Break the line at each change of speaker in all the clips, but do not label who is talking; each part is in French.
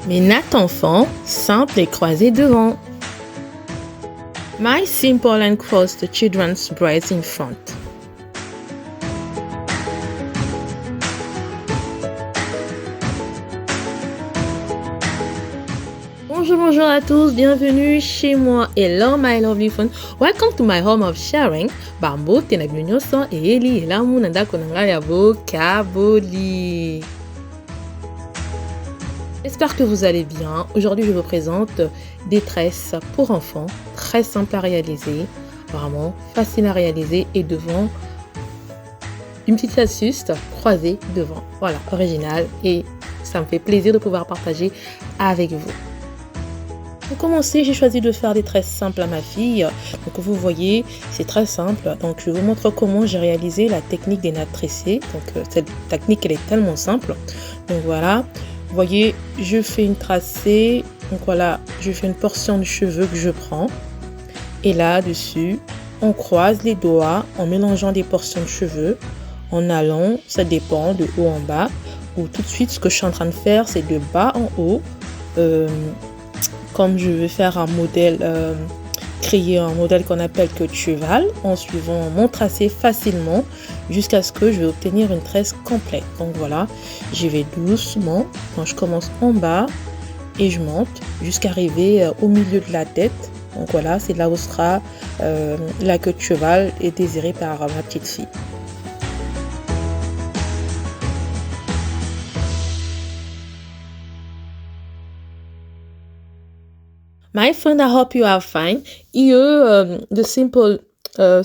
Mes nattes enfants, simples et croisées devant. My simple and crossed children's braids in front. Bonjour à tous, bienvenue chez moi. Hello my lovely friends. Welcome to my home of sharing. Bambo tena binyonyo e eli elamu nanda konanga ya vocaboli. J'espère que vous allez bien. Aujourd'hui, je vous présente des tresses pour enfants, très simples à réaliser, vraiment facile à réaliser et devant une petite astuce croisée devant. Voilà, original et ça me fait plaisir de pouvoir partager avec vous. Pour commencer, j'ai choisi de faire des tresses simples à ma fille. Donc vous voyez, c'est très simple. Donc je vous montre comment j'ai réalisé la technique des nattes tressées. Donc cette technique, elle est tellement simple. Donc voilà. Vous voyez, je fais une tracée, donc voilà, je fais une portion de cheveux que je prends. Et là-dessus, on croise les doigts en mélangeant des portions de cheveux, en allant, ça dépend, de haut en bas. Ou tout de suite, ce que je suis en train de faire, c'est de bas en haut. Comme je vais faire un modèle, créer un modèle qu'on appelle queue de cheval, en suivant mon tracé facilement, jusqu'à ce que je vais obtenir une tresse complète. Donc voilà, j'y vais doucement, quand je commence en bas, et je monte jusqu'à arriver au milieu de la tête. Donc voilà, c'est là où sera la queue de cheval et désirée par ma petite fille. My friend, I hope you are fine. Here, the simple and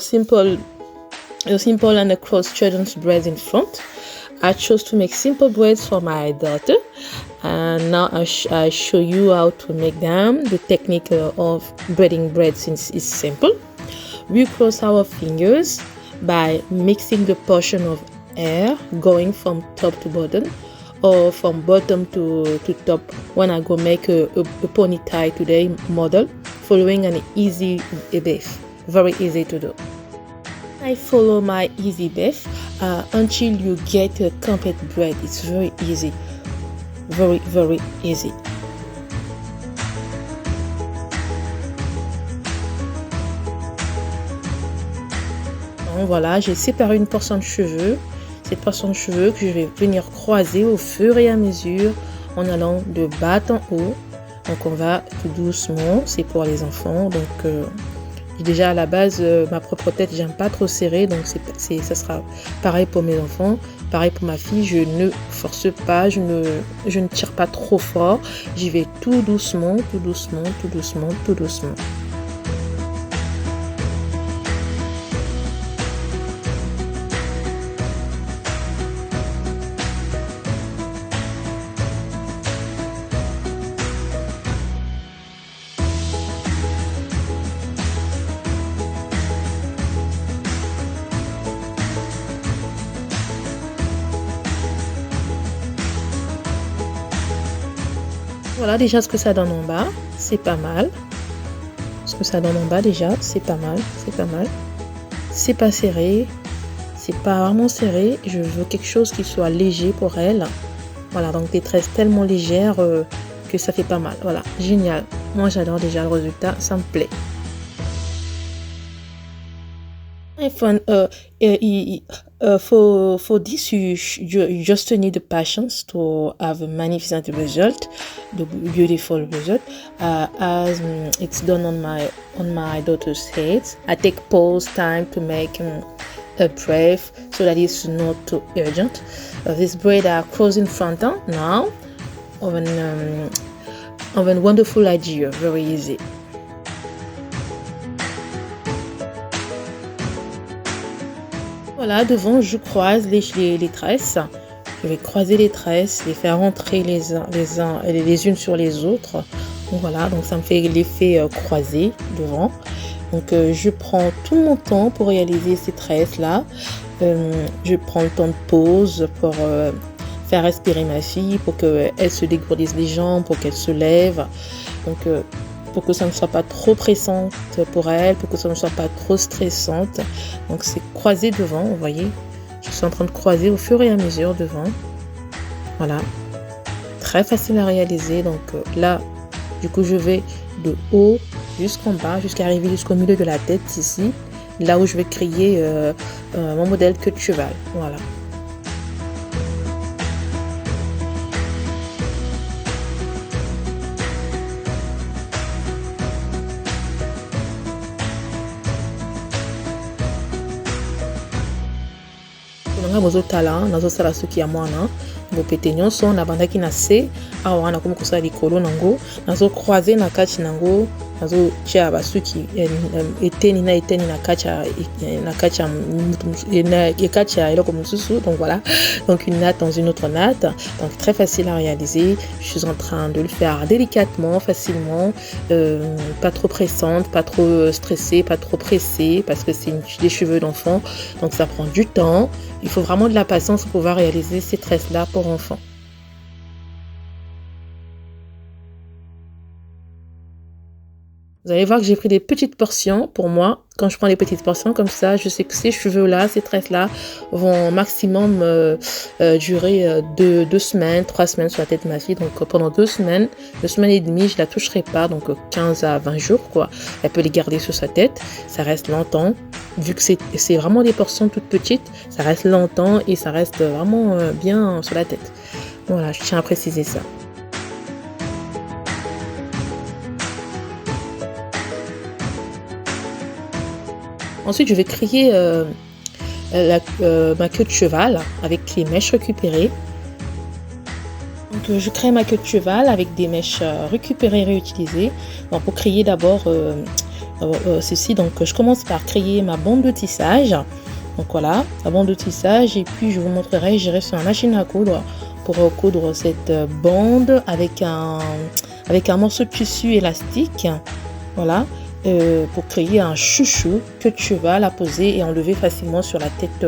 the cross children's braids in front. I chose to make simple braids for my daughter, and now I show you how to make them. The technique of braiding braids is simple. We cross our fingers by mixing the portion of hair going from top to bottom, or from bottom to top when I go make a pony tie today model, following an easy bath. Very easy to do. I follow my easy bath until you get a complete braid. It's very easy. Very, very easy. Donc voilà, j'ai séparé une portion de cheveux. Cette portion de cheveux que je vais venir croiser au fur et à mesure en allant de bas en haut. Donc on va tout doucement, c'est pour les enfants. Donc déjà à la base ma propre tête j'aime pas trop serrer, donc ça sera pareil pour mes enfants, pareil pour ma fille. Je ne force pas, je ne tire pas trop fort. J'y vais tout doucement, tout doucement, tout doucement, tout doucement. Voilà déjà ce que ça donne en bas, c'est pas mal. Ce que ça donne en bas déjà, c'est pas mal, c'est pas mal. C'est pas serré, c'est pas vraiment serré. Je veux quelque chose qui soit léger pour elle. Voilà, donc des tresses tellement légères que ça fait pas mal. Voilà, génial. Moi j'adore déjà le résultat, ça me plaît. For this you just need the patience to have a magnificent result, the beautiful result, as it's done on my daughter's head. I take pause time to make a breath so that it's not too urgent. This braid are crossing front now of a wonderful idea, very easy. Voilà, devant, je croise les tresses. Je vais croiser les tresses, les faire rentrer les unes sur les autres. Donc voilà, donc ça me fait l'effet croisé devant. Donc je prends tout mon temps pour réaliser ces tresses-là. Je prends le temps de pause pour faire respirer ma fille, pour qu'elle se dégourdisse les jambes, pour qu'elle se lève. Donc pour que ça ne soit pas trop pressante pour elle, pour que ça ne soit pas trop stressante. Donc c'est croisé devant, vous voyez. Je suis en train de croiser au fur et à mesure devant. Voilà. très facile à réaliser. Donc là, du coup, je vais de haut jusqu'en bas, jusqu'à arriver jusqu'au milieu de la tête ici, là où je vais créer mon modèle queue de cheval. Voilà. Nanga bozotala nazosala suki ya mwana bopete nyonso na bandaki na se awa wana komi kosala likolo nango nazocroise na kati nango nazotia basuki eteni na eteni na kati ya eloko mosusu. Donc voilà, donc une natte dans une autre natte, donc très facile à réaliser. Je suis en train de le faire délicatement, facilement, pas trop pressante, pas trop stressée, pas trop pressée, parce que c'est des cheveux d'enfant, donc ça prend du temps. Il faut vraiment de la patience pour pouvoir réaliser ces tresses-là pour enfants. Vous allez voir que j'ai pris des petites portions pour moi. Quand je prends des petites portions comme ça, je sais que ces cheveux-là, ces tresses-là vont maximum durer 2 semaines, 3 semaines sur la tête de ma fille. Donc pendant 2 semaines et demie, je la toucherai pas. Donc 15 à 20 jours, quoi. Elle peut les garder sur sa tête. Ça reste longtemps. Vu que c'est vraiment des portions toutes petites, ça reste longtemps et ça reste vraiment bien sur la tête. Voilà, je tiens à préciser ça. Ensuite, je vais créer ma queue de cheval avec les mèches récupérées. Donc, je crée ma queue de cheval avec des mèches récupérées et réutilisées. Donc, pour créer d'abord ceci, donc je commence par créer ma bande de tissage. Donc voilà, la bande de tissage, et puis je vous montrerai, j'irai sur la machine à coudre pour coudre cette bande avec un morceau de tissu élastique. Voilà. Pour créer un chouchou queue de cheval à poser et enlever facilement sur la tête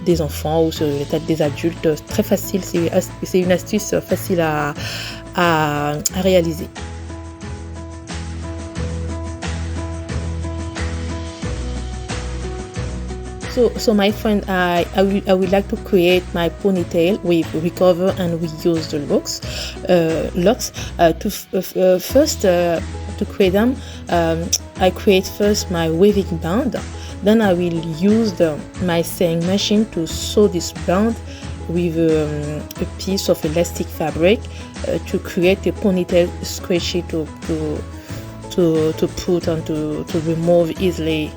des enfants ou sur la tête des adultes. Très facile, c'est une astuce facile à réaliser. So my friend, I would like to create my ponytail with recover and reuse the locks. First, to create them, I create first my weaving band. Then I will use my sewing machine to sew this band with a piece of elastic fabric to create a ponytail squishy to put and to remove easily,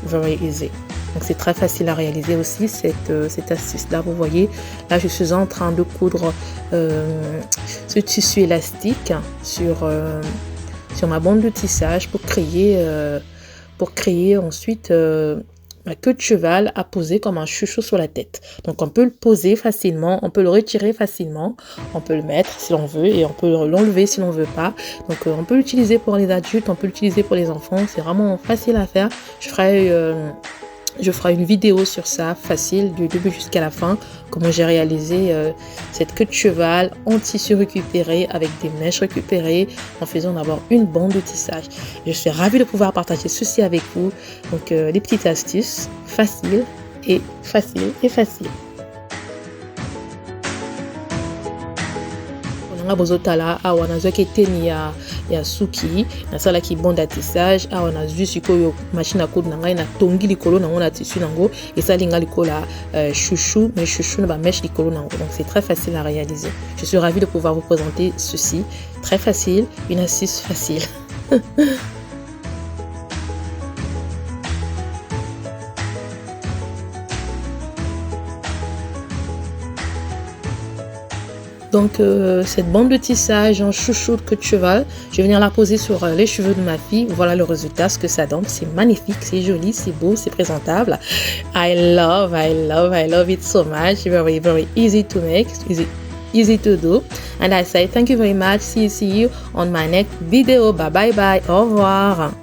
very easy. Donc c'est très facile à réaliser aussi cette astuce-là. Vous voyez, là je suis en train de coudre ce tissu élastique sur ma bande de tissage pour créer ensuite ma queue de cheval à poser comme un chouchou sur la tête. Donc on peut le poser facilement, on peut le retirer facilement, on peut le mettre si l'on veut et on peut l'enlever si l'on veut pas. Donc on peut l'utiliser pour les adultes, on peut l'utiliser pour les enfants, c'est vraiment facile à faire. Je ferai une vidéo sur ça, facile, du début jusqu'à la fin, comment j'ai réalisé cette queue de cheval en tissu récupéré avec des mèches récupérées en faisant d'abord une bande de tissage. Je suis ravie de pouvoir partager ceci avec vous. Donc des petites astuces faciles et faciles. Bozotala awa nazwaki eteni ya suki nasalaki bande ya tissage awa nazwi sikoyo machine à coudre na ngai natongi likolo nango na tissu nango esali nga likola chouchou mais chouchou na ba mèche likolo nango. Donc c'est très facile à réaliser. Je suis ravie de pouvoir vous présenter ceci, très facile, une astuce facile. Donc cette bande de tissage en chouchou de queue de cheval, je vais venir la poser sur les cheveux de ma fille. Voilà le résultat, ce que ça donne. C'est magnifique, c'est joli, c'est beau, c'est présentable. I love it so much. Very, very easy to make, easy to do. And I say thank you very much. See you on my next video. Bye. Au revoir.